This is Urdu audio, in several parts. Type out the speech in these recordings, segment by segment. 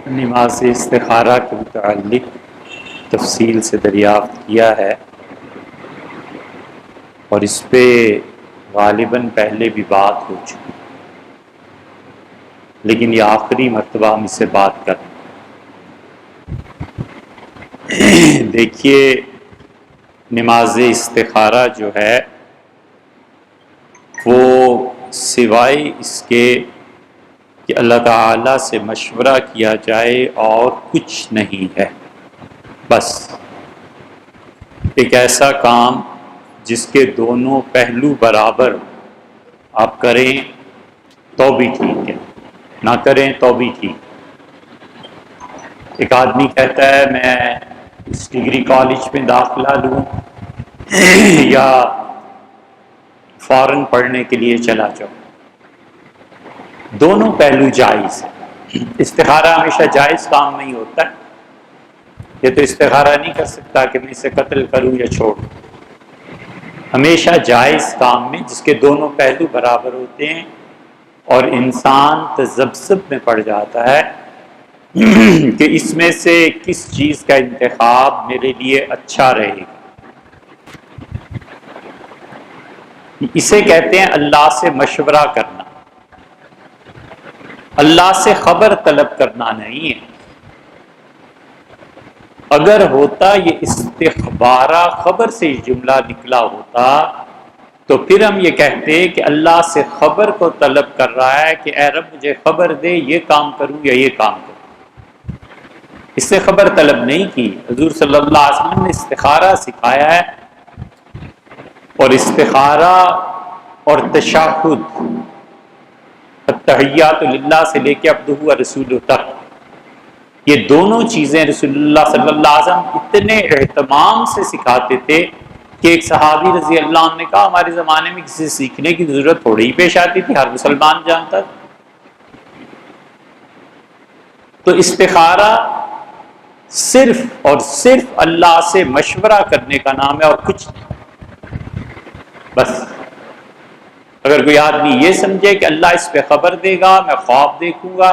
نماز استخارہ کے متعلق تفصیل سے دریافت کیا ہے اور اس پہ غالباً پہلے بھی بات ہو چکی، لیکن یہ آخری مرتبہ ہم اس سے بات کریں۔ دیکھیے، نماز استخارہ جو ہے وہ سوائے اس کے کہ اللہ تعالیٰ سے مشورہ کیا جائے اور کچھ نہیں ہے۔ بس ایک ایسا کام جس کے دونوں پہلو برابر، آپ کریں تو بھی ٹھیک ہے، نہ کریں تو بھی ٹھیک۔ ایک آدمی کہتا ہے میں اس ڈگری کالج میں داخلہ لوں یا فارن پڑھنے کے لیے چلا جاؤں، دونوں پہلو جائز ہیں۔ استخارہ ہمیشہ جائز کام نہیں ہوتا ہے۔ یہ تو استخارہ نہیں کر سکتا کہ میں اسے قتل کروں یا چھوڑوں۔ ہمیشہ جائز کام میں جس کے دونوں پہلو برابر ہوتے ہیں اور انسان تذبذب میں پڑ جاتا ہے کہ اس میں سے کس چیز کا انتخاب میرے لیے اچھا رہے گا، اسے کہتے ہیں اللہ سے مشورہ کرنا، اللہ سے خبر طلب کرنا نہیں ہے۔ اگر ہوتا یہ استخبارہ خبر سے یہ جملہ نکلا ہوتا تو پھر ہم یہ کہتے کہ اللہ سے خبر کو طلب کر رہا ہے کہ اے رب مجھے خبر دے، یہ کام کروں یا یہ کام کروں۔ اس سے خبر طلب نہیں کی۔ حضور صلی اللہ علیہ وسلم نے استخارہ سکھایا ہے، اور استخارہ اور تشہد، التحیات للہ سے لے کے عبدہ و رسولہ تک، یہ دونوں چیزیں رسول اللہ صلی اللہ علیہ وسلم اتنے اہتمام سے سکھاتے تھے کہ ایک صحابی رضی اللہ عنہ نے کہا ہمارے زمانے میں کسی سے سیکھنے کی ضرورت تھوڑی ہی پیش آتی تھی، ہر مسلمان جانتا تھا۔ تو استخارہ صرف اور صرف اللہ سے مشورہ کرنے کا نام ہے اور کچھ نہیں۔ بس اگر کوئی آدمی یہ سمجھے کہ اللہ اس پہ خبر دے گا، میں خواب دیکھوں گا،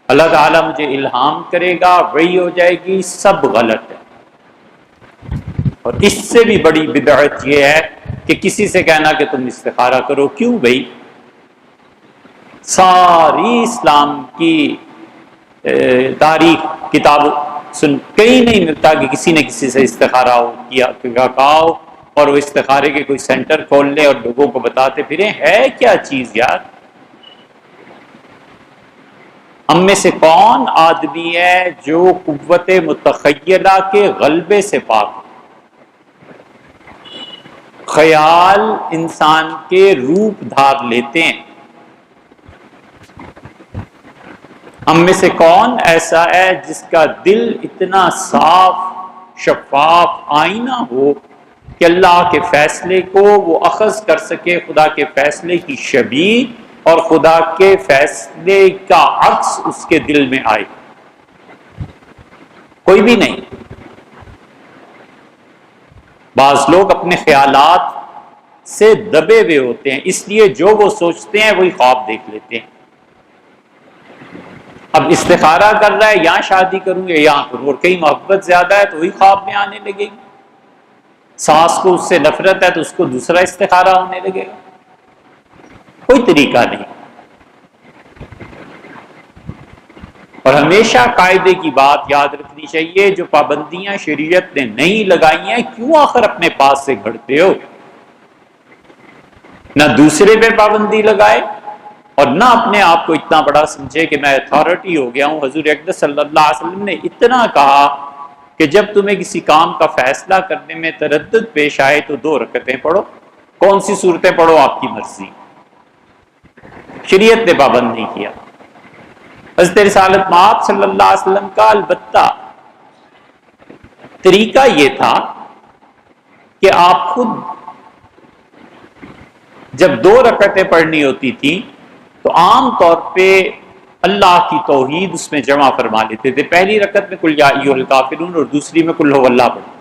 اللہ تعالیٰ مجھے الہام کرے گا، وہی ہو جائے گی، سب غلط ہے۔ اور اس سے بھی بڑی بدعت یہ ہے کہ کسی سے کہنا کہ تم استخارہ کرو۔ کیوں بھائی؟ ساری اسلام کی تاریخ کتاب کہیں نہیں ملتا کہ کسی نے کسی سے استخارہ کیا کہا ہو اور وہ استخارے کے کوئی سینٹر کھول لے اور لوگوں کو بتاتے پھریں۔ ہے کیا چیز یار؟ ہم میں سے کون آدمی ہے جو قوت متخیلہ کے غلبے سے پاک ہو؟ خیال انسان کے روپ دھار لیتے ہیں۔ ہم میں سے کون ایسا ہے جس کا دل اتنا صاف شفاف آئینہ ہو کہ اللہ کے فیصلے کو وہ اخذ کر سکے، خدا کے فیصلے کی شبیہ، اور خدا کے فیصلے کا عکس اس کے دل میں آئے؟ کوئی بھی نہیں۔ بعض لوگ اپنے خیالات سے دبے ہوئے ہوتے ہیں، اس لیے جو وہ سوچتے ہیں وہی خواب دیکھ لیتے ہیں۔ اب استخارہ کر رہا ہے یہاں شادی کروں یا یہاں کروں، اور کہیں محبت زیادہ ہے تو وہی خواب میں آنے لگے گی۔ ساس کو اس سے نفرت ہے تو اس کو دوسرا استخارہ ہونے لگے گا۔ کوئی طریقہ نہیں۔ اور ہمیشہ قاعدے کی بات یاد رکھنی چاہیے، جو پابندیاں شریعت نے نہیں لگائی ہیں کیوں آخر اپنے پاس سے گھڑتے ہو؟ نہ دوسرے پہ پابندی لگائے اور نہ اپنے آپ کو اتنا بڑا سمجھے کہ میں اتھارٹی ہو گیا ہوں۔ حضور اقدس صلی اللہ علیہ وسلم نے اتنا کہا کہ جب تمہیں کسی کام کا فیصلہ کرنے میں تردد پیش آئے تو 2 رکعتیں پڑھو۔ کون سی صورتیں پڑھو؟ آپ کی مرضی۔ شریعت نے پابند نہیں کیا۔ حضرت رسالت مآب صلی اللہ علیہ وسلم کا البتہ طریقہ یہ تھا کہ آپ خود جب 2 رکعتیں پڑھنی ہوتی تھی تو عام طور پہ اللہ کی توحید اس میں جمع فرما لیتے تھے۔ پہلی رکعت میں قل یا ایھا الکافرون اور دوسری میں قل ھو اللہ پڑھتے۔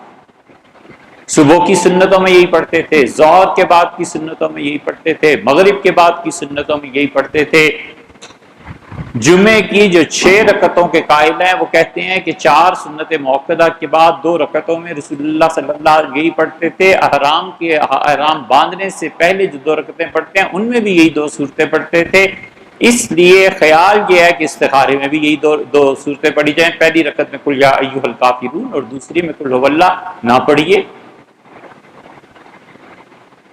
صبح کی سنتوں میں یہی پڑھتے تھے، ظہر کے بعد کی سنتوں میں یہی پڑھتے تھے، مغرب کے بعد کی سنتوں میں یہی پڑھتے تھے۔ جمعے کی جو 6 رکعتوں کے قائل ہیں وہ کہتے ہیں کہ 4 سنت موقدہ کے بعد 2 رکعتوں میں رسول اللہ صلی اللہ علیہ وسلم یہی پڑھتے تھے. احرام باندھنے سے پہلے جو 2 رکعتیں پڑھتے ہیں ان میں بھی یہی 2 صورتیں پڑھتے تھے. اس لیے خیال یہ ہے کہ استخارے میں بھی یہی دو صورتیں پڑھی جائیں. پہلی رکعت میں قل یا ایھا الکافرون اور دوسری میں قل ھو اللہ نہ پڑھیے.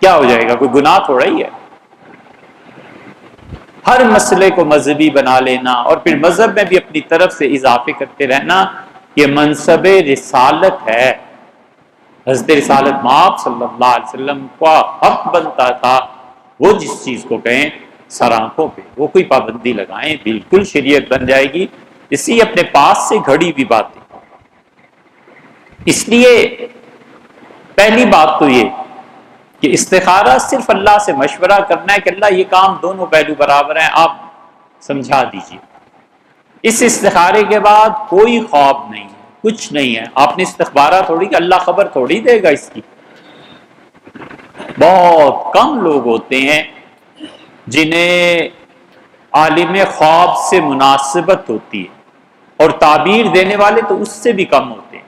کیا ہو جائے گا؟ کوئی گناہ تھوڑا ہی ہے. ہر مسئلے کو مذہبی بنا لینا اور پھر مذہب میں بھی اپنی طرف سے اضافے کرتے رہنا، یہ منصب رسالت ہے. حضرت رسالت مآب صلی اللہ علیہ وسلم کا حق بنتا تھا وہ جس چیز کو کہیں سر آنکھوں پہ، وہ کوئی پابندی لگائیں بالکل شریعت بن جائے گی. اسی اپنے پاس سے گھڑی بھی باتیں. اس لیے پہلی بات تو یہ کہ استخارہ صرف اللہ سے مشورہ کرنا ہے کہ اللہ یہ کام دونوں پہلو برابر ہیں، آپ سمجھا دیجیے. اس استخارے کے بعد کوئی خواب نہیں ہے، کچھ نہیں ہے. آپ نے استخبارہ تھوڑی کہ اللہ خبر تھوڑی دے گا اس کی. بہت کم لوگ ہوتے ہیں جنہیں عالم خواب سے مناسبت ہوتی ہے، اور تعبیر دینے والے تو اس سے بھی کم ہوتے ہیں.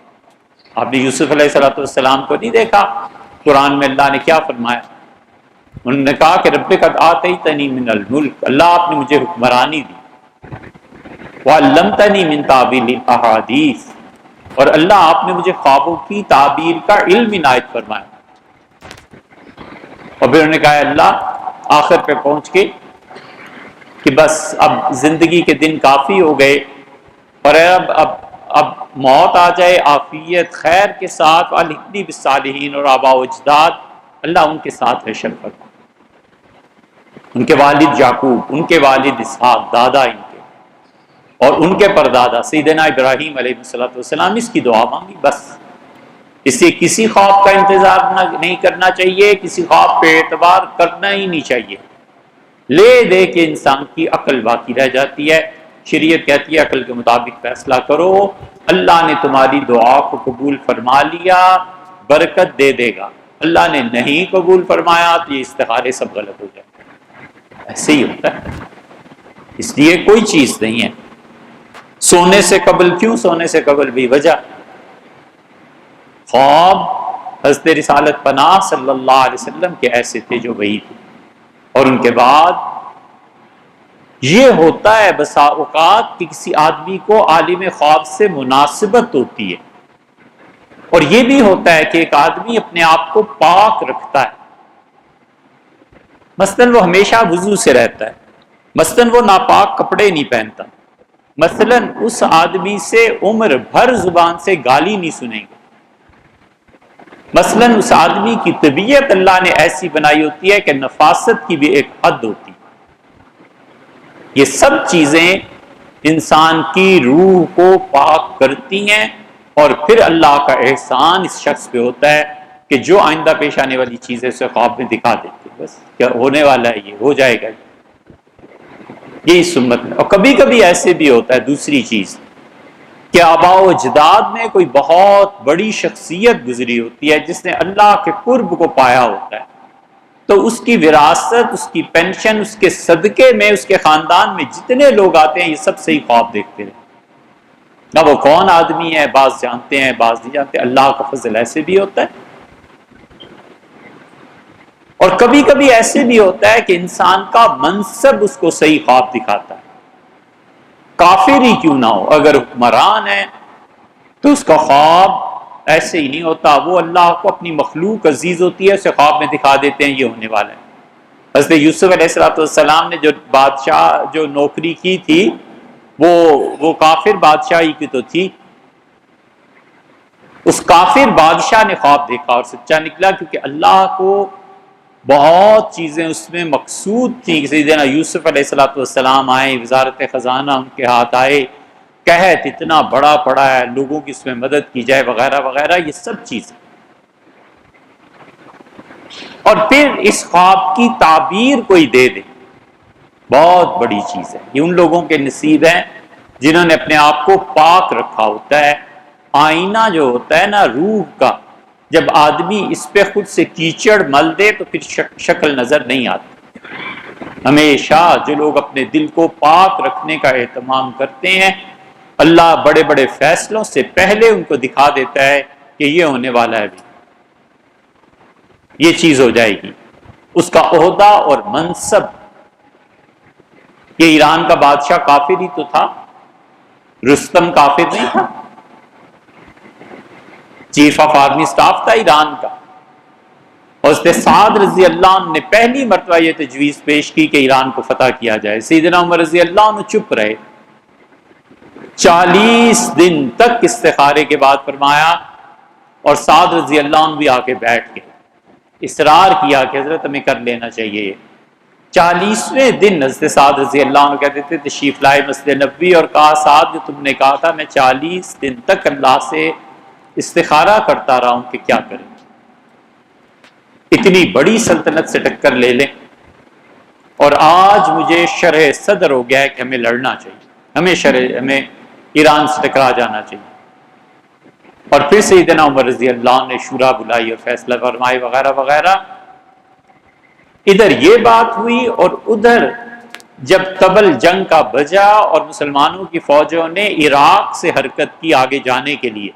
آپ نے یوسف علیہ السلام کو نہیں دیکھا؟ قرآن میں اللہ نے کیا فرمایا؟ انہوں نے کہا کہ رب قد آتیتنی من الملک، اللہ آپ نے مجھے حکمرانی دی. وعلمتنی من تعبیر الاحادیث، اور اللہ آپ نے مجھے خوابوں کی تعبیر کا علم عنایت فرمایا. اور پھر انہوں نے کہا اللہ آخر پہ پہنچ کے کہ بس اب زندگی کے دن کافی ہو گئے اور اب موت آ جائے عافیت خیر کے ساتھ، الحقنی بالصالحین، اور آباء و اجداد اللہ ان کے ساتھ حشر فرما. ان کے والد یعقوب، ان کے والد اسحاق، دادا ان کے، اور ان کے پردادا سیدنا ابراہیم علیہ السلام، اس کی دعا مانگی. بس اس سے کسی خواب کا انتظار نہیں کرنا چاہیے، کسی خواب پہ اعتبار کرنا ہی نہیں چاہیے. لے دے کے انسان کی عقل باقی رہ جاتی ہے. شریعت کہتی ہے عقل کے مطابق فیصلہ کرو، اللہ نے تمہاری دعا کو قبول فرما لیا برکت دے دے گا، اللہ نے نہیں قبول فرمایا تو یہ استخارے سب غلط ہو جائے. ایسے ہی ہوتا ہے. اس لیے کوئی چیز نہیں ہے. سونے سے قبل کیوں؟ سونے سے قبل بھی وجہ. خواب حضرت رسالت پناہ صلی اللہ علیہ وسلم کے ایسے تھے جو وہی تھے. اور ان کے بعد یہ ہوتا ہے بسا اوقات کہ کسی آدمی کو عالم خواب سے مناسبت ہوتی ہے، اور یہ بھی ہوتا ہے کہ ایک آدمی اپنے آپ کو پاک رکھتا ہے. مثلاً وہ ہمیشہ وضو سے رہتا ہے، مثلاً وہ ناپاک کپڑے نہیں پہنتا، مثلاً اس آدمی سے عمر بھر زبان سے گالی نہیں سنیں گے، مثلاً اس آدمی کی طبیعت اللہ نے ایسی بنائی ہوتی ہے کہ نفاست کی بھی ایک حد ہوتی ہے. یہ سب چیزیں انسان کی روح کو پاک کرتی ہیں، اور پھر اللہ کا احسان اس شخص پہ ہوتا ہے کہ جو آئندہ پیش آنے والی چیزیں اسے خواب میں دکھا دیتے ہیں. بس کیا ہونے والا ہے، یہ ہو جائے گا. یہی سنت میں. اور کبھی کبھی ایسے بھی ہوتا ہے دوسری چیز کہ آباء و اجداد میں کوئی بہت بڑی شخصیت گزری ہوتی ہے جس نے اللہ کے قرب کو پایا ہوتا ہے، تو اس کی وراثت، اس کی پینشن، اس کے صدقے میں اس کے خاندان میں جتنے لوگ آتے ہیں یہ سب صحیح خواب دیکھتے ہیں. اب وہ کون آدمی ہے بعض جانتے ہیں بعض نہیں جانتے. اللہ کا فضل ایسے بھی ہوتا ہے. اور کبھی کبھی ایسے بھی ہوتا ہے کہ انسان کا منصب اس کو صحیح خواب دکھاتا ہے. کافر ہی کیوں نہ ہو، اگر حکمران ہے تو اس کا خواب ایسے ہی نہیں ہوتا. وہ اللہ کو اپنی مخلوق عزیز ہوتی ہے اسے خواب میں دکھا دیتے ہیں یہ ہونے والا ہے. حضرت یوسف علیہ السلام نے جو بادشاہ جو نوکری کی تھی وہ کافر بادشاہی کی تو تھی. اس کافر بادشاہ نے خواب دیکھا اور سچا نکلا، کیونکہ اللہ کو بہت چیزیں اس میں مقصود تھیں. سیدنا یوسف علیہ السلام آئے، وزارت خزانہ ان کے ہاتھ آئے، قحط اتنا بڑا پڑا ہے، لوگوں کی اس میں مدد کی جائے وغیرہ وغیرہ، یہ سب چیزیں. اور پھر اس خواب کی تعبیر کوئی دے دے، بہت بڑی چیز ہے. یہ ان لوگوں کے نصیب ہیں جنہوں نے اپنے آپ کو پاک رکھا ہوتا ہے. آئینہ جو ہوتا ہے نا روح کا، جب آدمی اس پہ خود سے کیچڑ مل دے تو پھر شکل نظر نہیں آتی. ہمیشہ جو لوگ اپنے دل کو پاک رکھنے کا اہتمام کرتے ہیں، اللہ بڑے بڑے فیصلوں سے پہلے ان کو دکھا دیتا ہے کہ یہ ہونے والا ہے، بھی یہ چیز ہو جائے گی، اس کا عہدہ اور منصب۔ یہ ایران کا بادشاہ کافر ہی تو تھا، رستم کافر نہیں تھا، چیف آف آرمی سٹاف تھا ایران کا، اور سعد رضی اللہ عنہ نے پہلی مرتبہ یہ تجویز پیش کی کہ ایران کو فتح کیا جائے۔ سیدنا عمر رضی اللہ عنہ چپ رہے، 40 دن تک استخارے کے بعد فرمایا، اور سعد رضی اللہ عنہ بھی آ کے بیٹھ گئے، اصرار کیا کہ حضرت ہمیں کر لینا چاہیے۔ 40ویں دن حضرت سعد رضی اللہ عنہ کہتے تھے تشریف لائے مسجد نبوی اور کہا، سعد جو تم نے کہا تھا میں 40 دن تک اللہ سے استخارہ کرتا رہا ہوں کہ کیا کریں، اتنی بڑی سلطنت سے ٹکر لے لیں، اور آج مجھے شرح صدر ہو گیا ہے کہ ہمیں لڑنا چاہیے، ہمیں ایران سے ٹکرا جانا چاہیے۔ اور پھر سیدنا عمر رضی اللہ عنہ نے شورا بلائی اور فیصلہ فرمائے وغیرہ وغیرہ۔ ادھر یہ بات ہوئی، اور ادھر جب طبل جنگ کا بجا اور مسلمانوں کی فوجوں نے عراق سے حرکت کی آگے جانے کے لیے،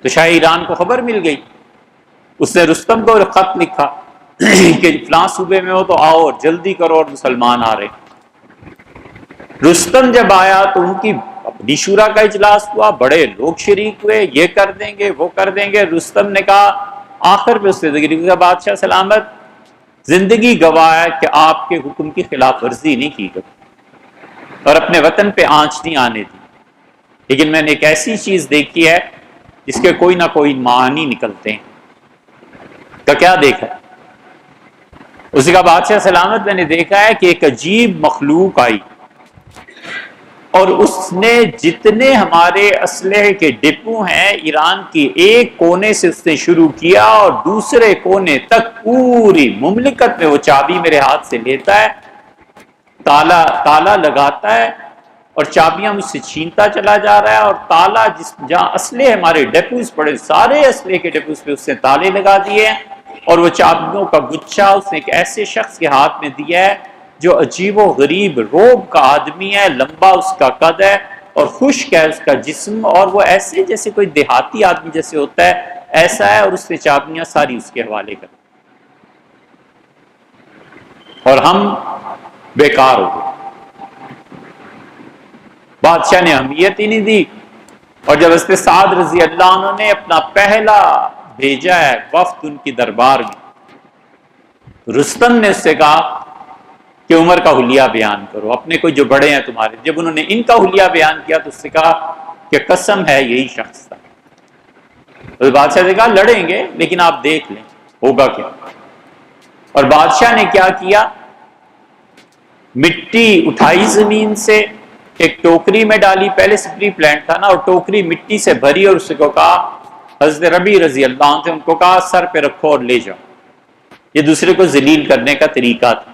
تو شاہ ایران کو خبر مل گئی، اس نے رستم کو خط لکھا کہ فلاں صوبے میں ہو تو آؤ اور جلدی کرو، اور مسلمان آ رہے۔ رستم جب آیا تو ان کی اپنی شورا کا اجلاس ہوا، بڑے لوگ شریک ہوئے، یہ کر دیں گے وہ کر دیں گے۔ رستم نے کہا آخر پہ اس نے بادشاہ سلامت زندگی گواہ کہ آپ کے حکم کی خلاف ورزی نہیں کی گئی اور اپنے وطن پہ آنچ نہیں آنے دی، لیکن میں نے ایک ایسی چیز دیکھی ہے جس کے کوئی نہ کوئی معنی نکلتے ہیں۔ تو کیا دیکھا؟ اسی کا بادشاہ سلامت میں نے دیکھا ہے کہ ایک عجیب مخلوق آئی، اور اس نے جتنے ہمارے اسلحے کے ڈپو ہیں ایران کی ایک کونے سے اس نے شروع کیا اور دوسرے کونے تک پوری مملکت میں وہ چابی میرے ہاتھ سے لیتا ہے، تالا لگاتا ہے اور چابیاں مجھ سے چھینتا چلا جا رہا ہے، اور تالا جہاں اسلحے ہمارے ڈپوز پڑے سارے اسلحے کے ڈپوز پہ اس نے تالے لگا دیے ہیں، اور وہ چابیوں کا گچھا اس نے ایک ایسے شخص کے ہاتھ میں دیا ہے جو عجیب و غریب روب کا آدمی ہے، لمبا اس کا قد ہے اور خشک ہے اس کا جسم، اور وہ ایسے جیسے کوئی دیہاتی آدمی جیسے ہوتا ہے ایسا ہے، اور اس نے چابیاں ساری اس کے حوالے کر، اور ہم بیکار ہو گئے۔ بادشاہ نے اہمیت ہی نہیں دی، اور جب حضرت سعد رضی اللہ عنہ نے اپنا پہلا بھیجا ہے وفد ان کی دربار میں، رستم نے اس سے کہا کہ عمر کا حلیہ بیان کرو، اپنے کوئی جو بڑے ہیں تمہارے۔ جب انہوں نے ان کا حلیہ بیان کیا تو اس سے کہا کہ قسم ہے یہی شخص تھا۔ تو بادشاہ نے کہا لڑیں گے لیکن آپ دیکھ لیں ہوگا کیا۔ اور بادشاہ نے کیا کیا، مٹی اٹھائی زمین سے، ایک ٹوکری میں ڈالی، پہلے سپری پلانٹ تھا نا، اور ٹوکری مٹی سے بھری، اور اس کو کہا حضرت ربی رضی اللہ عنہ سے ان کو کہا سر پہ رکھو اور لے جاؤ۔ یہ دوسرے کو ذلیل کرنے کا طریقہ تھا،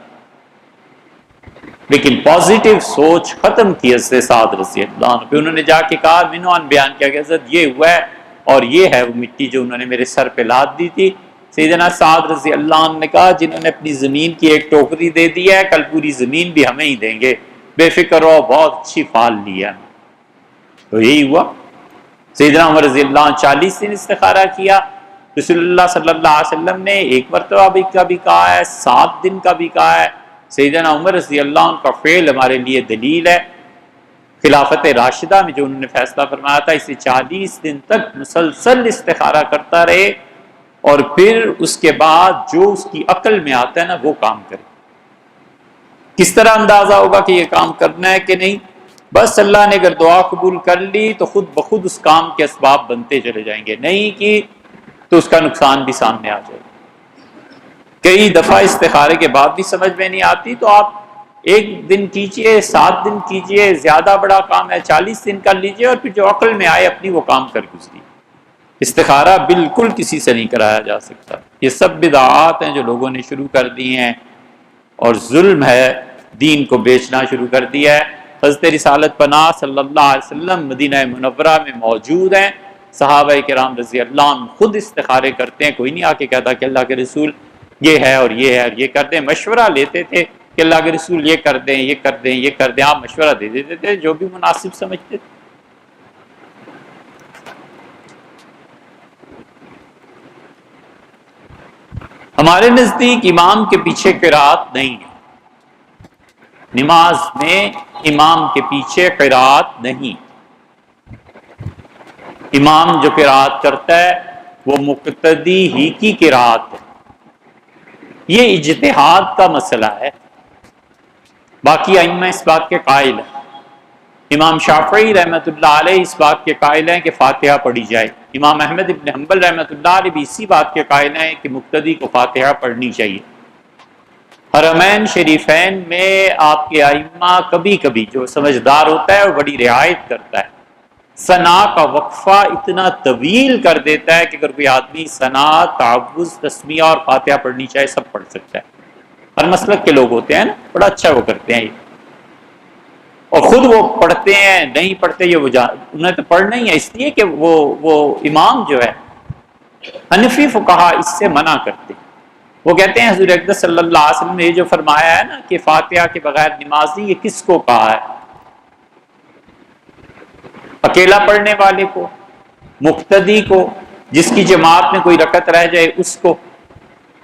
لیکن پازیٹیو سوچ ختم کی حضرت سعد رضی اللہ عنہ پہ۔ انہوں نے جا کے کہا، مینوان بیان کیا کہ حضرت یہ ہوا ہے، اور یہ ہے وہ مٹی جو انہوں نے میرے سر پہ لاد دی تھی۔ سیدنا سعد رضی اللہ عنہ نے کہا جنہوں نے اپنی زمین کی ایک ٹوکری دے دی ہے، کل پوری زمین بھی ہمیں ہی دیں گے، بے فکر ہو، بہت اچھی فال لی ہے۔ تو یہی ہوا۔ سیدنا عمر رضی اللہ عنہ 40 دن استخارہ کیا، رسول اللہ صلی اللہ علیہ وسلم نے ایک مرتبہ کا بھی کہا ہے، 7 دن کا بھی کہا ہے۔ سیدنا عمر رضی اللہ عنہ کا فعل ہمارے لیے دلیل ہے۔ خلافت راشدہ میں جو انہوں نے فیصلہ فرمایا تھا، اسے 40 دن تک مسلسل استخارہ کرتا رہے، اور پھر اس کے بعد جو اس کی عقل میں آتا ہے نا وہ کام کرے۔ کس طرح اندازہ ہوگا کہ یہ کام کرنا ہے کہ نہیں؟ بس اللہ نے اگر دعا قبول کر لی تو خود بخود اس کام کے اسباب بنتے چلے جائیں گے، نہیں کی تو اس کا نقصان بھی سامنے آ جائے گا۔ کئی دفعہ استخارے کے بعد بھی سمجھ میں نہیں آتی تو آپ 1 دن کیجئے، 7 دن کیجئے، زیادہ بڑا کام ہے 40 دن کر لیجئے، اور پھر جو عقل میں آئے اپنی وہ کام کر گزریے۔ استخارہ بالکل کسی سے نہیں کرایا جا سکتا۔ یہ سب بدعات ہیں جو لوگوں نے شروع کر دی ہیں، اور ظلم ہے، دین کو بیچنا شروع کر دیا ہے۔ حضرت رسالت پناہ صلی اللہ علیہ وسلم مدینہ منورہ میں موجود ہیں، صحابہ کرام رضی اللہ عنہ خود استخارے کرتے ہیں، کوئی نہیں آ کے کہتا کہ اللہ کے رسول یہ ہے اور یہ ہے اور یہ کر دیں. مشورہ لیتے تھے کہ اللہ کے رسول یہ کر دیں یہ کر دیں یہ کر دیں. آپ مشورہ دے دیتے تھے جو بھی مناسب سمجھتے تھے. ہمارے نزدیک امام کے پیچھے قرات نہیں ہے. نماز میں امام کے پیچھے قرات نہیں. امام جو قرات کرتا ہے وہ مقتدی ہی کی قرات ہے. یہ اجتہاد کا مسئلہ ہے. باقی ائمہ اس بات کے قائل ہیں. امام شافعی رحمۃ اللہ علیہ اس بات کے قائل ہیں کہ فاتحہ پڑھی جائے. امام احمد ابن حنبل رحمۃ اللہ علیہ بھی اسی بات کے قائل ہیں کہ مقتدی کو فاتحہ پڑھنی چاہیے. حرمین شریفین میں آپ کے ائمہ کبھی کبھی جو سمجھدار ہوتا ہے وہ بڑی رعایت کرتا ہے. ثنا کا وقفہ اتنا طویل کر دیتا ہے کہ اگر کوئی آدمی ثنا، تعوذ، تسمیہ اور فاتحہ پڑھنی چاہے سب پڑھ سکتا ہے. ہر مسلک کے لوگ ہوتے ہیں نا، بڑا اچھا وہ کرتے ہیں یہ. اور خود وہ پڑھتے ہیں نہیں پڑھتے یہ انہیں تو پڑھنا ہی ہے، اس لیے کہ وہ امام جو ہے حنفی فقہا اس سے منع کرتے ہیں. وہ کہتے ہیں حضور اقدس صلی اللہ علیہ وسلم نے یہ جو فرمایا ہے نا کہ فاتحہ کے بغیر نماز نہیں، یہ کس کو کہا ہے؟ اکیلا پڑھنے والے کو، مقتدی کو، جس کی جماعت میں کوئی رکعت رہ جائے اس کو.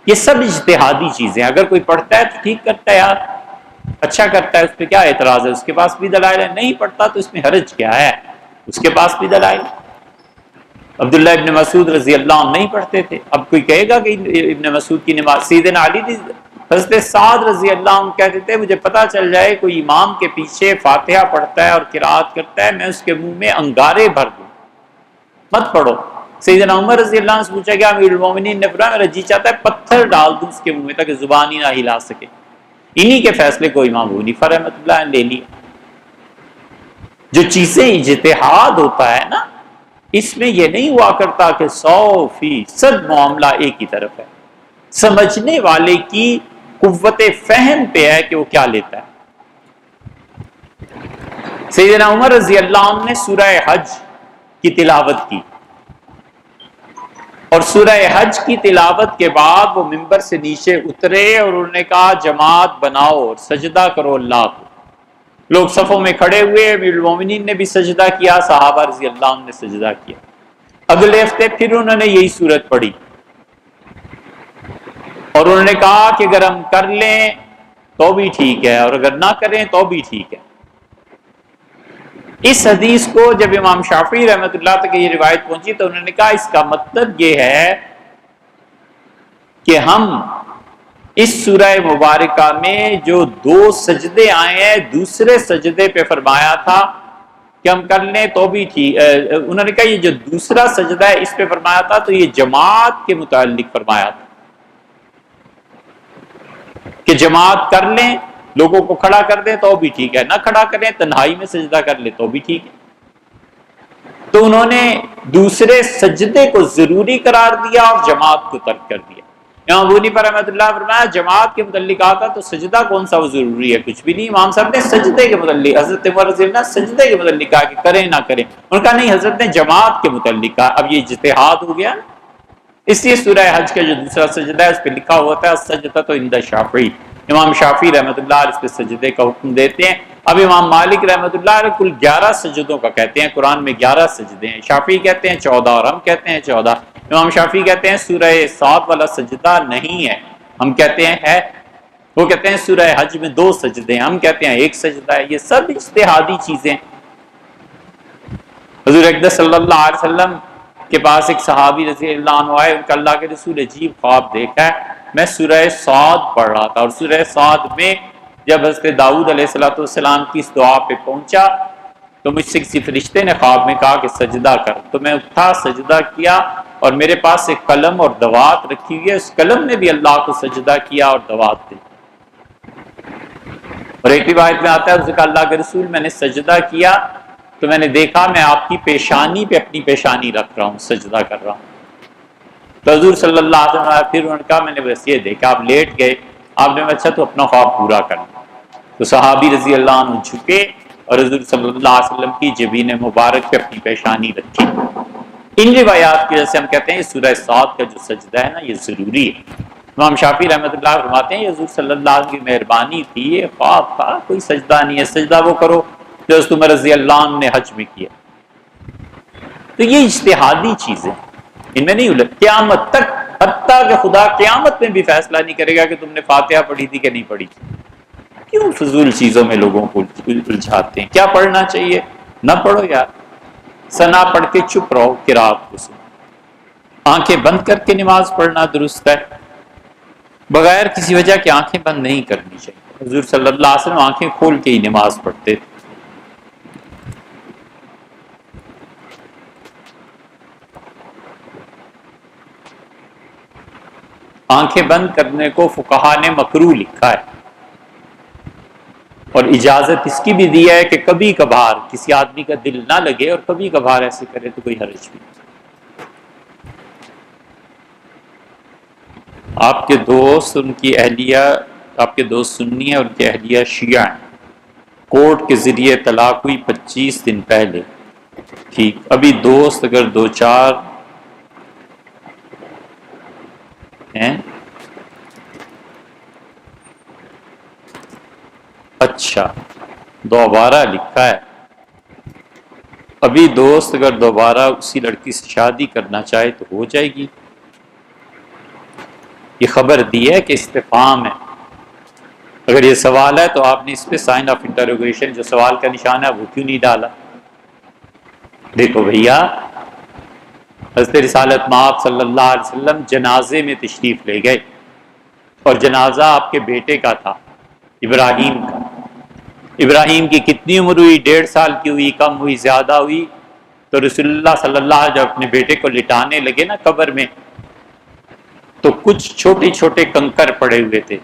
یہ سب اجتہادی چیزیں. اگر کوئی پڑھتا ہے تو ٹھیک کرتا ہے یار، اچھا کرتا ہے، اس پہ کیا اعتراض ہے؟ اس کے پاس بھی دلائل ہے. نہیں پڑھتا تو اس میں حرج کیا ہے؟ اس کے پاس بھی دلائل. عبداللہ ابن مسعود رضی اللہ عنہ نہیں پڑھتے تھے. اب کوئی کہے گا کہ ابن مسعود کی نماز. سیدنا علی حضرت سعد رضی اللہ عنہ کہتے تھے مجھے پتہ چل جائے کوئی امام کے پیچھے فاتحہ پڑھتا ہے اور قرات کرتا ہے، میں اس کے منہ میں انگارے بھر دوں، مت پڑھو. سیدنا عمر رضی اللہ عنہ سے پوچھا گیا امیر المومنین نے فرمایا میرا جی چاہتا ہے پتھر ڈال دوں اس کے منہ میں تاکہ زبان ہی نہ ہلا سکے. انہی کے فیصلے کو امام ابو حنیفہ رحمۃ اللہ نے لے لیا. جو چیزیں اجتہاد ہوتا ہے نا، اس میں یہ نہیں ہوا کرتا کہ 100% معاملہ ایک ہی طرف ہے. سمجھنے والے کی قوت فہم پہ ہے کہ وہ کیا لیتا ہے. سیدنا عمر رضی اللہ عنہ نے سورہ حج کی تلاوت کی، اور سورہ حج کی تلاوت کے بعد وہ ممبر سے نیچے اترے اور انہوں نے کہا جماعت بناؤ اور سجدہ کرو اللہ کو. لوگ صفوں میں کھڑے ہوئے، امیر المومنین نے بھی سجدہ کیا، صحابہ رضی اللہ عنہ نے سجدہ کیا. اگلے ہفتے پھر انہوں نے یہی سورت پڑھی اور انہوں نے کہا کہ اگر ہم کر لیں تو بھی ٹھیک ہے اور اگر نہ کریں تو بھی ٹھیک ہے. اس حدیث کو جب امام شافعی رحمۃ اللہ تک یہ روایت پہنچی تو انہوں نے کہا اس کا مطلب یہ ہے کہ ہم اس سورہ مبارکہ میں جو 2 سجدے آئے ہیں، دوسرے سجدے پہ فرمایا تھا کہ ہم کر لیں تو بھی ٹھیک. انہوں نے کہا یہ جو دوسرا سجدہ ہے اس پہ فرمایا تھا تو یہ جماعت کے متعلق فرمایا تھا کہ جماعت کر لیں، لوگوں کو کھڑا کر دیں تو بھی ٹھیک ہے، نہ کھڑا کریں تنہائی میں سجدہ کر لیں تو بھی ٹھیک ہے. تو انہوں نے دوسرے سجدے کو ضروری قرار دیا اور جماعت کو ترک کر دیا. امام ابو حنیفہ رحمۃ اللہ فرمایا جماعت کے متعلق آتا تو سجدہ کون سا وہ ضروری ہے؟ کچھ بھی نہیں. امام صاحب نے سجدے کے متعلق، حضرت عمر رضی اللہ سجدے کے متعلق کہا کہ کریں نہ کریں. انہوں نے کہا نہیں، حضرت نے جماعت کے متعلق کہا. اب یہ اجتہاد ہو گیا، اس لیے سورہ حج کا جو دوسرا سجدہ ہے اس پہ لکھا ہوا تھا سجدہ تو عند شافعی. امام شافعی رحمۃ اللہ علیہ اس پہ سجدے کا حکم دیتے ہیں. اب امام مالک رحمۃ اللہ علیہ کل 11 سجدوں کا کہتے ہیں. قرآن میں 11 سجدے ہیں. شافعی کہتے ہیں 14 اور ہم کہتے ہیں 14. امام شافعی کہتے ہیں سورہ صاد والا سجدہ نہیں ہے، ہم کہتے ہیں ہے. وہ کہتے ہیں سورہ حج میں 2 سجدے ہیں، ہم کہتے ہیں 1 سجدہ ہے. یہ سب اجتہادی چیزیں. حضور اقدس صلی اللہ علیہ وسلم کے پاس ایک صحابی رضی اللہ عنہ آئے، ان کا اللہ کے رسول عجیب خواب دیکھا ہے. میں سورہ صاد پڑھ رہا تھا اور سورہ صاد میں جب حضرت داؤد علیہ السلام کی اس دعا پہ پہنچا تو مجھ سے کسی فرشتے نے خواب میں کہا کہ سجدہ کر. تو میں اٹھا، سجدہ کیا اور میرے پاس ایک قلم اور دوات رکھی ہوئی ہے، اس قلم نے بھی اللہ کو سجدہ کیا اور دوات دی. اور ایک روایت میں آتا ہے اس نے کہا اللہ کے رسول میں نے سجدہ کیا تو میں نے دیکھا میں آپ کی پیشانی پہ اپنی پیشانی رکھ رہا ہوں، سجدہ کر رہا ہوں. تو حضور صلی اللہ علیہ وسلم پھر انہوں نے کہا میں نے بس یہ دیکھا آپ لیٹ گئے، آپ نے اچھا تو اپنا خواب پورا کرنا. تو صحابی رضی اللہ عنہ جھکے اور حضور صلی اللہ علیہ وسلم کی جبین مبارک پہ اپنی پیشانی رکھی. ان روایات کی وجہ سے ہم کہتے ہیں سورہ صاد کا جو سجدہ ہے نا یہ ضروری ہے. امام شافعی رحمۃ اللہ فرماتے ہیں یہ حضور صلی اللہ علیہ وسلم کی مہربانی تھی، یہ خواب تھا، کوئی سجدہ نہیں ہے، سجدہ وہ کرو جو حضرت عمر رضی اللہ عنہ نے حج میں کیا۔ تو یہ اجتہادی چیزیں، ان میں نہیں الجھ، قیامت تک، حتیٰ کہ خدا قیامت میں بھی فیصلہ نہیں کرے گا کہ تم نے فاتحہ پڑھی تھی کہ نہیں پڑھی تھی۔ کیوں فضول چیزوں میں لوگوں کو الجھاتے ہیں؟ کیا پڑھنا چاہیے؟ نہ پڑھو یار، ثنا پڑھ کے چپ رہو، قرات کو سنو۔ آنکھیں بند کر کے نماز پڑھنا درست ہے، بغیر کسی وجہ کے آنکھیں بند نہیں کرنی چاہیے۔ حضور صلی اللہ علیہ وسلم آنکھیں کھول کے ہی نماز پڑھتے تھے۔ آنکھیں بند کرنے کو فقہا نے مکروہ لکھا ہے، اور اجازت اس کی بھی دی ہے کہ کبھی کبھار کسی آدمی کا دل نہ لگے اور کبھی کبھار ایسے کرے تو کوئی حرج نہیں۔ آپ کے دوست، ان کی اہلیہ، آپ کے دوست سنی ہے، ان کی اہلیہ شیعہ ہیں، کورٹ کے ذریعے طلاق ہوئی 25 دن پہلے، ٹھیک، ابھی دوست اگر دو چار ہیں، اچھا دوبارہ لکھا ہے، ابھی دوست اگر دوبارہ اسی لڑکی سے شادی کرنا چاہے تو ہو جائے گی۔ یہ خبر دی ہے کہ استفہام ہے، اگر یہ سوال ہے تو آپ نے اس پہ سائن آف انٹروگیشن، جو سوال کا نشان ہے وہ کیوں نہیں ڈالا؟ دیکھو بھیا، حضرت رسالت مآب صلی اللہ علیہ وسلم جنازے میں تشریف لے گئے، اور جنازہ آپ کے بیٹے کا تھا، ابراہیم کا۔ ابراہیم کی کتنی عمر ہوئی؟ 1.5 سال کی ہوئی، کم ہوئی، زیادہ ہوئی؟ تو رسول اللہ صلی اللہ علیہ وسلم جب اپنے بیٹے کو لٹانے لگے نا قبر میں، تو کچھ چھوٹے چھوٹے کنکر پڑے ہوئے تھے،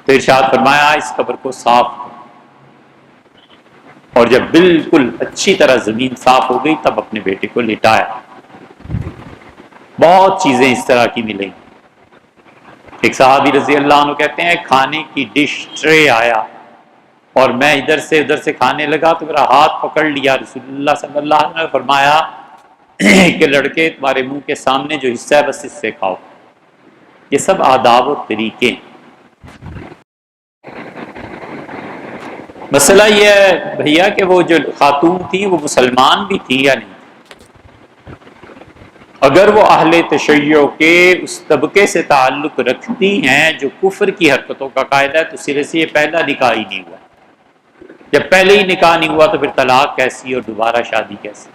تو ارشاد فرمایا اس قبر کو صاف کرو، اور جب بالکل اچھی طرح زمین صاف ہو گئی تب اپنے بیٹے کو لٹایا۔ بہت چیزیں اس طرح کی ملیں۔ ایک صحابی رضی اللہ عنہ کہتے ہیں کھانے کی ڈش ٹرے آیا اور میں ادھر سے کھانے لگا تو میرا ہاتھ پکڑ لیا رسول اللہ صلی اللہ علیہ وسلم نے فرمایا کہ لڑکے تمہارے منہ کے سامنے جو حصہ ہے بس اس سے کھاؤ۔ یہ سب آداب و طریقے۔ مسئلہ یہ ہے بھیا کہ وہ جو خاتون تھی وہ مسلمان بھی تھی یا نہیں؟ اگر وہ اہل تشیع کے اس طبقے سے تعلق رکھتی ہیں جو کفر کی حرکتوں کا قاعدہ ہے تو سرے سے یہ پہلا نکاح ہی نہیں ہوا۔ جب پہلے ہی نکاح نہیں ہوا تو پھر طلاق کیسی اور دوبارہ شادی کیسی؟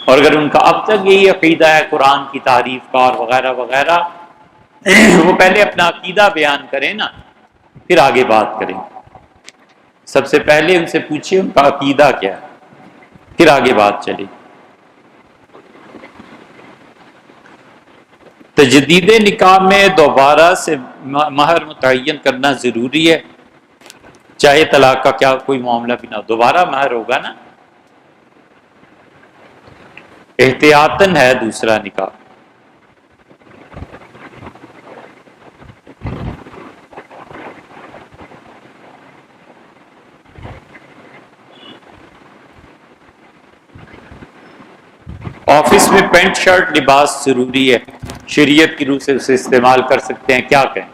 اور اگر ان کا اب تک یہی عقیدہ ہے قرآن کی تعریف کا اور وغیرہ وغیرہ، وہ پہلے اپنا عقیدہ بیان کریں نا، پھر آگے بات کریں۔ سب سے پہلے ان سے پوچھیں ان کا عقیدہ کیا ہے، پھر آگے بات چلے۔ تجدید نکاح میں دوبارہ سے مہر متعین کرنا ضروری ہے، چاہے طلاق کا کیا کوئی معاملہ بھی نہ ہو، دوبارہ مہر ہوگا نا۔ احتیاطاً ہے دوسرا نکاح۔ آفس میں پینٹ شرٹ لباس ضروری ہے، شریعت کی روح سے اسے استعمال کر سکتے ہیں، کیا کہیں؟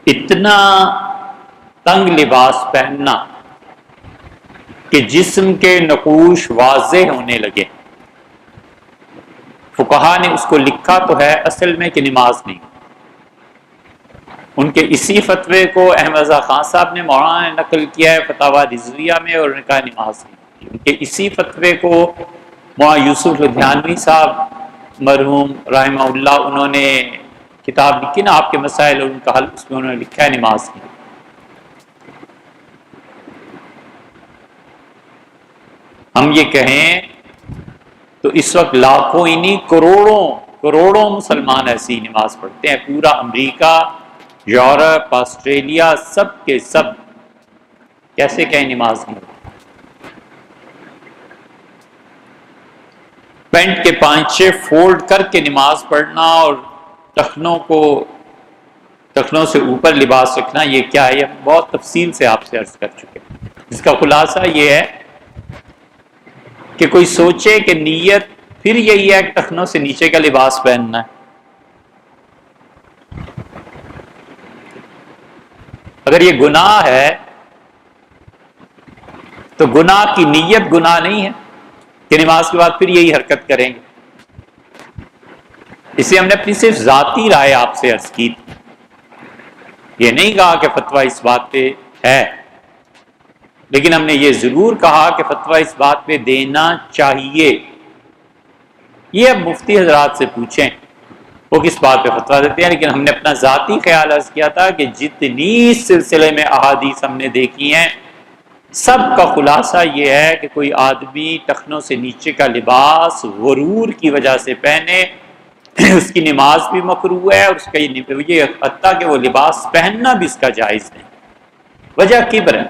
اتنا تنگ لباس پہننا کہ جسم کے نقوش واضح ہونے لگے، فقہا نے اس کو لکھا تو ہے اصل میں کہ نماز نہیں۔ ان کے اسی فتوے کو احمد رضا خان صاحب نے مولانا نے نقل کیا ہے فتاوی رضویہ میں، اور انہوں نے کہا نماز نہیں۔ ان کے اسی فتوے کو مولانا یوسف لدھیانوی صاحب مرحوم رحمہ اللہ، انہوں نے کتاب لکھی نا آپ کے مسائل اور ان کا حل، اس میں انہوں نے لکھا ہے نماز نہیں۔ ہم یہ کہیں تو اس وقت لاکھوں ہی نہیں کروڑوں مسلمان ایسی نماز پڑھتے ہیں، پورا امریکہ، یورپ، آسٹریلیا، سب کے سب، کیسے کہیں نماز نہیں ہوتی؟ پینٹ کے پانچے فولڈ کر کے نماز پڑھنا اور ٹخنوں کو ٹخنوں سے اوپر لباس رکھنا یہ کیا ہے، یہ بہت تفصیل سے آپ سے عرض کر چکے. اس کا خلاصہ یہ ہے کہ کوئی سوچے کہ نیت پھر یہی ہے کہ ٹخنوں سے نیچے کا لباس پہننا ہے. اگر یہ گناہ ہے تو گناہ کی نیت گناہ نہیں ہے کہ نماز کے بعد پھر یہی حرکت کریں گے. اسے ہم نے اپنی صرف ذاتی رائے آپ سے عرض کی تھی، یہ نہیں کہا کہ فتویٰ اس بات پہ ہے، لیکن ہم نے یہ ضرور کہا کہ فتویٰ اس بات پہ دینا چاہیے. یہ اب مفتی حضرات سے پوچھیں وہ کس بات پہ فتویٰ دیتے ہیں، لیکن ہم نے اپنا ذاتی خیال عرض کیا تھا کہ جتنی اس سلسلے میں احادیث ہم نے دیکھی ہیں سب کا خلاصہ یہ ہے کہ کوئی آدمی ٹخنوں سے نیچے کا لباس غرور کی وجہ سے پہنے اس کی نماز بھی مکروہ ہے، اور اس کا یہ حتیٰ کہ وہ لباس پہننا بھی اس کا جائز نہیں. وجہ کبر ہے.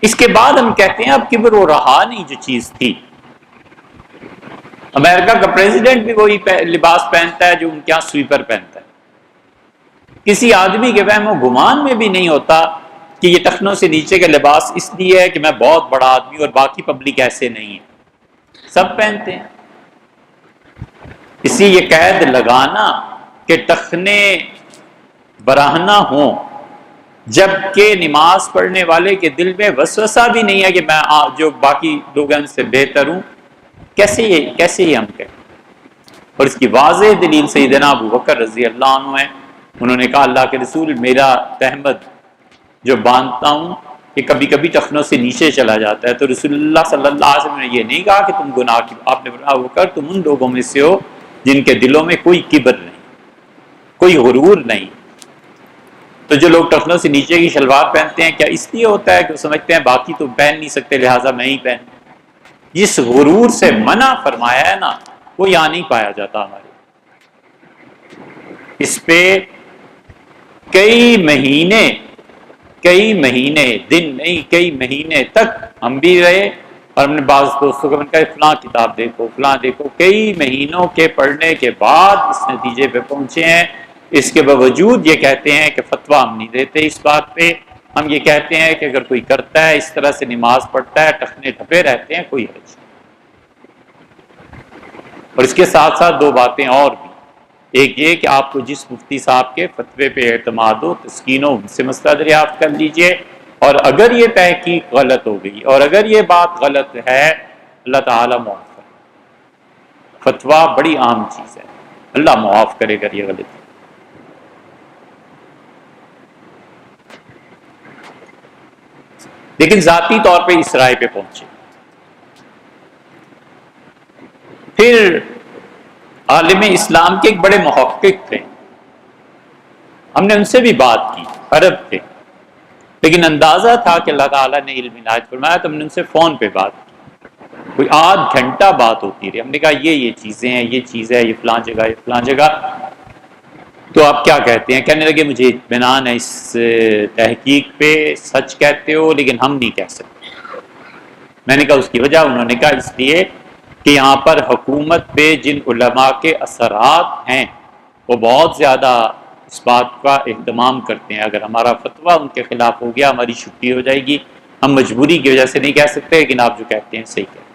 اس کے بعد ہم کہتے ہیں اب کبر وہ رہا نہیں جو چیز تھی. امریکہ کا پریزیڈنٹ بھی وہی لباس پہنتا ہے جو ان کے یہاں سویپر پہنتا ہے. کسی آدمی کے وہم و گمان میں بھی نہیں ہوتا کہ یہ ٹخنوں سے نیچے کا لباس اس لیے ہے کہ میں بہت بڑا آدمی اور باقی پبلک ایسے نہیں ہے، سب پہنتے ہیں. اسی یہ قید لگانا کہ ٹخنے براہنہ ہوں جبکہ نماز پڑھنے والے کے دل میں وسوسہ بھی نہیں ہے کہ میں جو باقی لوگ ہیں ان سے بہتر ہوں، کیسے یہ ہم کہیں. اور اس کی واضح دلیل سیدنا ابو بکر رضی اللہ عنہ ہے. انہوں نے کہا اللہ کے رسول میرا تہمد جو باندھتا ہوں کہ کبھی کبھی ٹخنوں سے نیچے چلا جاتا ہے، تو رسول اللہ صلی اللہ علیہ وسلم نے یہ نہیں کہا کہ تم گناہ کی، آپ نے فرمایا ابو بکر تم ان لوگوں میں سے ہو جن کے دلوں میں کوئی کبر نہیں، کوئی غرور نہیں. تو جو لوگ ٹخنوں سے نیچے کی شلوار پہنتے ہیں کیا اس لیے ہوتا ہے کہ وہ سمجھتے ہیں باقی تو پہن نہیں سکتے لہٰذا میں ہی پہن. جس غرور سے منع فرمایا ہے نا وہ یہاں نہیں پایا جاتا ہمارے. اس پہ کئی مہینے دن نہیں کئی مہینے تک ہم بھی رہے، اور ہم نے بعض دوستوں کو کہا فلاں کتاب دیکھو فلاں دیکھو. کئی مہینوں کے پڑھنے کے بعد اس نتیجے پہ پہنچے ہیں. اس کے باوجود یہ کہتے ہیں کہ فتویٰ ہم نہیں دیتے اس بات پہ. ہم یہ کہتے ہیں کہ اگر کوئی کرتا ہے اس طرح سے نماز پڑھتا ہے ٹخنے ٹھپے رہتے ہیں کوئی حرج نہیں. اور اس کے ساتھ ساتھ دو باتیں اور بھی. ایک یہ کہ آپ کو جس مفتی صاحب کے فتوے پہ اعتماد ہو تسکین ہو ان سے مسئلہ دریافت کر لیجئے، اور اگر یہ تحقیق غلط ہو گئی اور اگر یہ بات غلط ہے اللہ تعالیٰ معاف کرے. فتویٰ بڑی عام چیز ہے، اللہ معاف کرے اگر یہ غلط ہے. لیکن ذاتی طور پہ اس رائے پہ پہنچے. پھر عالم اسلام کے ایک بڑے محقق تھے، ہم نے ان سے بھی بات کی، عرب تھے لیکن اندازہ تھا کہ اللہ تعالیٰ نے علم عنایت فرمایا، تو ہم نے ان سے فون پہ بات کی. کوئی آدھ گھنٹہ بات ہوتی رہی. ہم نے کہا یہ چیزیں ہیں، یہ چیز ہے، یہ فلاں جگہ یہ فلاں جگہ، تو آپ کیا کہتے ہیں؟ کہنے لگے مجھے اطمینان ہے اس تحقیق پہ، سچ کہتے ہو لیکن ہم نہیں کہہ سکتے. میں نے کہا اس کی وجہ؟ انہوں نے کہا اس لیے کہ یہاں پر حکومت پہ جن علماء کے اثرات ہیں وہ بہت زیادہ اس بات کا اہتمام کرتے ہیں. اگر ہمارا فتویٰ ان کے خلاف ہو گیا ہماری چھٹی ہو جائے گی. ہم مجبوری کی وجہ سے نہیں کہہ سکتے، لیکن آپ جو کہتے ہیں صحیح کہتے ہیں.